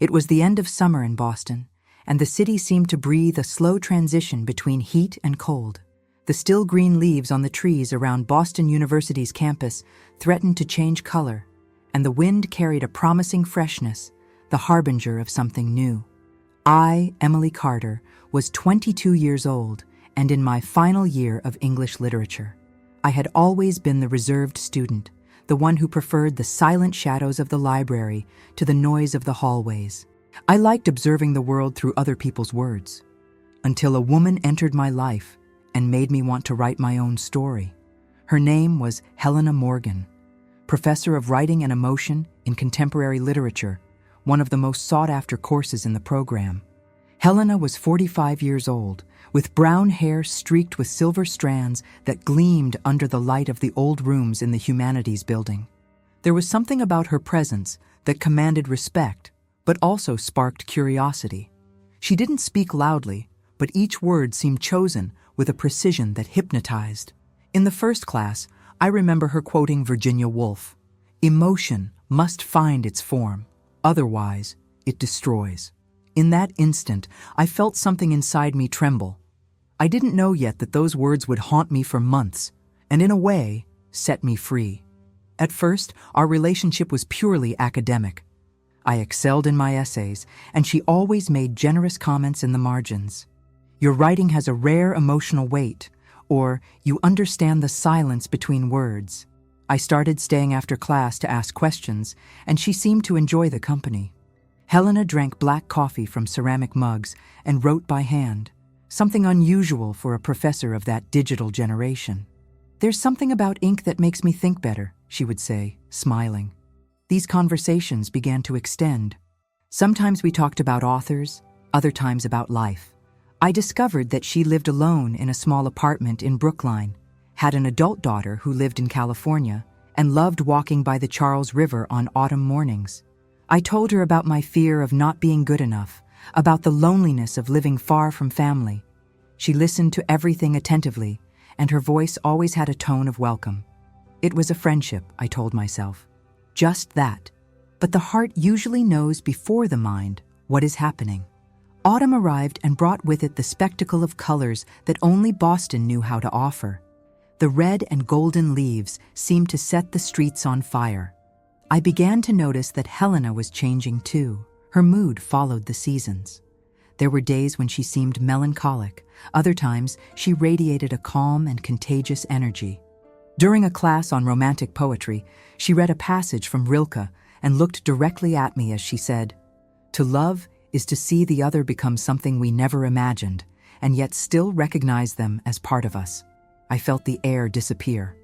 It was the end of summer in Boston, and the city seemed to breathe a slow transition between heat and cold. The still green leaves on the trees around Boston University's campus threatened to change color, and the wind carried a promising freshness, the harbinger of something new. I, Emily Carter, was 22 years old and in my final year of English literature. I had always been the reserved student, the one who preferred the silent shadows of the library to the noise of the hallways. I liked observing the world through other people's words, until a woman entered my life and made me want to write my own story. Her name was Helena Morgan, professor of writing and emotion in contemporary literature, one of the most sought-after courses in the program. Helena was 45 years old, with brown hair streaked with silver strands that gleamed under the light of the old rooms in the Humanities building. There was something about her presence that commanded respect, but also sparked curiosity. She didn't speak loudly, but each word seemed chosen with a precision that hypnotized. In the first class, I remember her quoting Virginia Woolf, "Emotion must find its form, otherwise it destroys." In that instant, I felt something inside me tremble. I didn't know yet that those words would haunt me for months, and in a way, set me free. At first, our relationship was purely academic. I excelled in my essays, and she always made generous comments in the margins. "Your writing has a rare emotional weight," or "you understand the silence between words." I started staying after class to ask questions, and she seemed to enjoy the company. Helena drank black coffee from ceramic mugs and wrote by hand, something unusual for a professor of that digital generation. "There's something about ink that makes me think better," she would say, smiling. These conversations began to extend. Sometimes we talked about authors, other times about life. I discovered that she lived alone in a small apartment in Brookline, had an adult daughter who lived in California, and loved walking by the Charles River on autumn mornings. I told her about my fear of not being good enough, about the loneliness of living far from family. She listened to everything attentively, and her voice always had a tone of welcome. It was a friendship, I told myself. Just that. But the heart usually knows before the mind what is happening. Autumn arrived and brought with it the spectacle of colors that only Boston knew how to offer. The red and golden leaves seemed to set the streets on fire. I began to notice that Helena was changing too. Her mood followed the seasons. There were days when she seemed melancholic. Other times, she radiated a calm and contagious energy. During a class on romantic poetry, she read a passage from Rilke and looked directly at me as she said, "To love is to see the other become something we never imagined, and yet still recognize them as part of us." I felt the air disappear.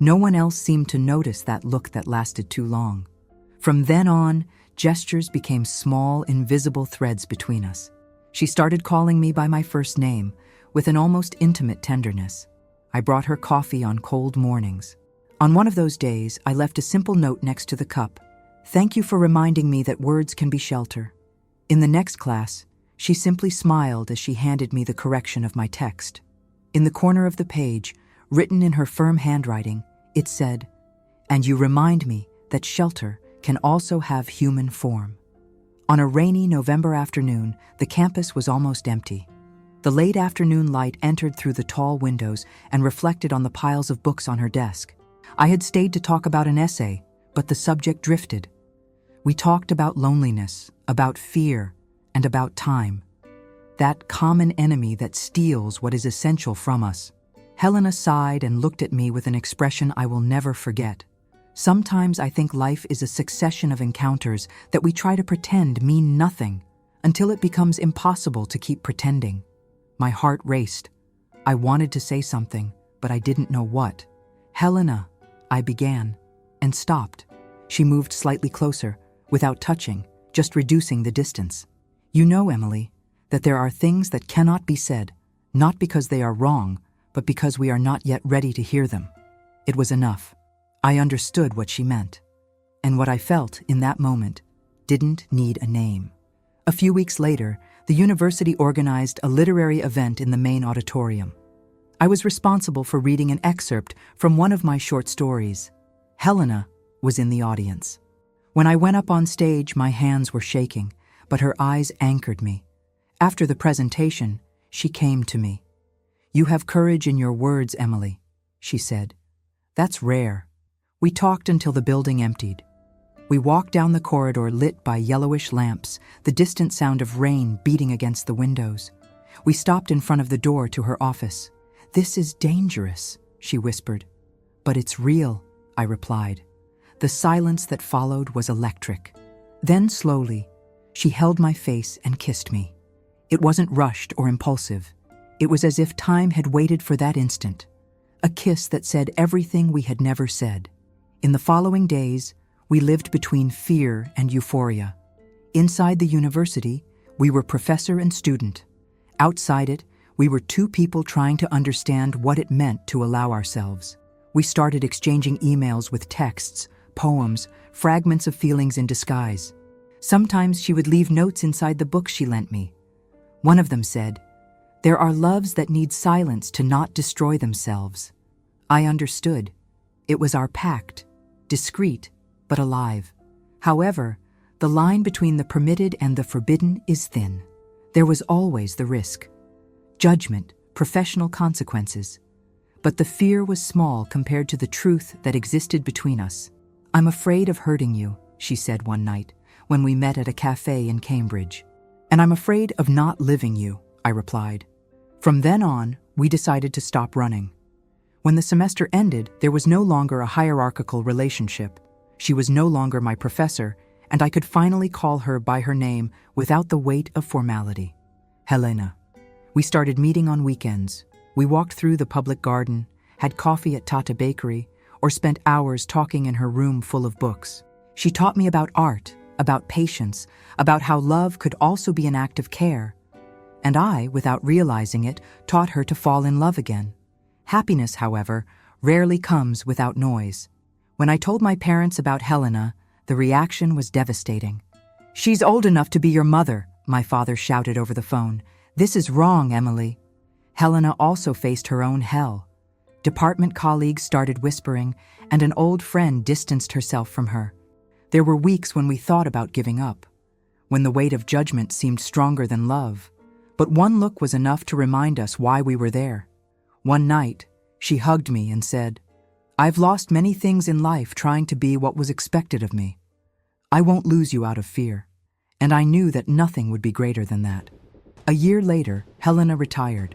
No one else seemed to notice that look that lasted too long. From then on, gestures became small, invisible threads between us. She started calling me by my first name, with an almost intimate tenderness. I brought her coffee on cold mornings. On one of those days, I left a simple note next to the cup. "Thank you for reminding me that words can be shelter." In the next class, she simply smiled as she handed me the correction of my text. In the corner of the page, written in her firm handwriting, it said, "And you remind me that shelter can also have human form." On a rainy November afternoon, the campus was almost empty. The late afternoon light entered through the tall windows and reflected on the piles of books on her desk. I had stayed to talk about an essay, but the subject drifted. We talked about loneliness, about fear, and about time. That common enemy that steals what is essential from us. Helena sighed and looked at me with an expression I will never forget. Sometimes I think life is a succession of encounters that we try to pretend mean nothing until it becomes impossible to keep pretending. My heart raced. I wanted to say something, but I didn't know what. "Helena," I began, and stopped. She moved slightly closer, without touching, just reducing the distance. "You know, Emily, that there are things that cannot be said, not because they are wrong, but because we are not yet ready to hear them." It was enough. I understood what she meant. And what I felt in that moment didn't need a name. A few weeks later, the university organized a literary event in the main auditorium. I was responsible for reading an excerpt from one of my short stories. Helena was in the audience. When I went up on stage, my hands were shaking, but her eyes anchored me. After the presentation, she came to me. "You have courage in your words, Emily," she said. "That's rare." We talked until the building emptied. We walked down the corridor lit by yellowish lamps, the distant sound of rain beating against the windows. We stopped in front of the door to her office. "This is dangerous," she whispered. "But it's real," I replied. The silence that followed was electric. Then slowly, she held my face and kissed me. It wasn't rushed or impulsive. It was as if time had waited for that instant. A kiss that said everything we had never said. In the following days, we lived between fear and euphoria. Inside the university, we were professor and student. Outside it, we were two people trying to understand what it meant to allow ourselves. We started exchanging emails with texts, poems, fragments of feelings in disguise. Sometimes she would leave notes inside the books she lent me. One of them said, "There are loves that need silence to not destroy themselves." I understood. It was our pact, discreet but alive. However, the line between the permitted and the forbidden is thin. There was always the risk. Judgment, professional consequences. But the fear was small compared to the truth that existed between us. "I'm afraid of hurting you," she said one night, when we met at a cafe in Cambridge. "And I'm afraid of not living you," I replied. From then on, we decided to stop running. When the semester ended, there was no longer a hierarchical relationship. She was no longer my professor, and I could finally call her by her name without the weight of formality. Helena. We started meeting on weekends. We walked through the public garden, had coffee at Tata Bakery, or spent hours talking in her room full of books. She taught me about art, about patience, about how love could also be an act of care. And I, without realizing it, taught her to fall in love again. Happiness, however, rarely comes without noise. When I told my parents about Helena, the reaction was devastating. "She's old enough to be your mother," my father shouted over the phone. "This is wrong, Emily." Helena also faced her own hell. Department colleagues started whispering, and an old friend distanced herself from her. There were weeks when we thought about giving up, when the weight of judgment seemed stronger than love. But one look was enough to remind us why we were there. One night, she hugged me and said, "I've lost many things in life trying to be what was expected of me. I won't lose you out of fear." And I knew that nothing would be greater than that. A year later, Helena retired.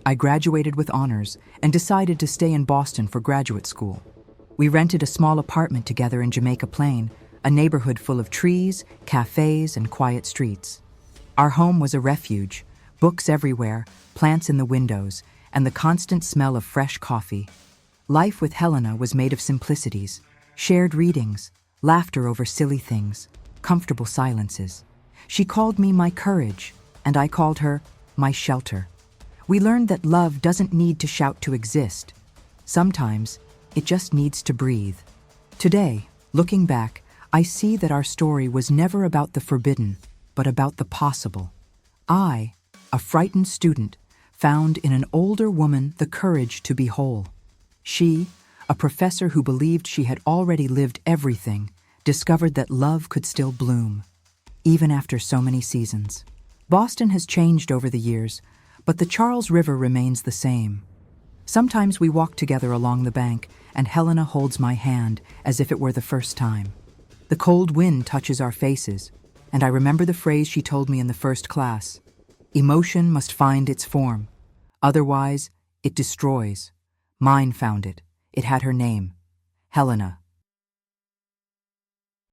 I graduated with honors and decided to stay in Boston for graduate school. We rented a small apartment together in Jamaica Plain, a neighborhood full of trees, cafes, and quiet streets. Our home was a refuge, books everywhere, plants in the windows, and the constant smell of fresh coffee. Life with Helena was made of simplicities, shared readings, laughter over silly things, comfortable silences. She called me my courage, and I called her my shelter. We learned that love doesn't need to shout to exist. Sometimes, it just needs to breathe. Today, looking back, I see that our story was never about the forbidden, but about the possible. I, a frightened student, found in an older woman the courage to be whole. She, a professor who believed she had already lived everything, discovered that love could still bloom, even after so many seasons. Boston has changed over the years, but the Charles River remains the same. Sometimes we walk together along the bank, and Helena holds my hand as if it were the first time. The cold wind touches our faces, and I remember the phrase she told me in the first class: "Emotion must find its form. Otherwise, it destroys." Mine found it. It had her name, Helena.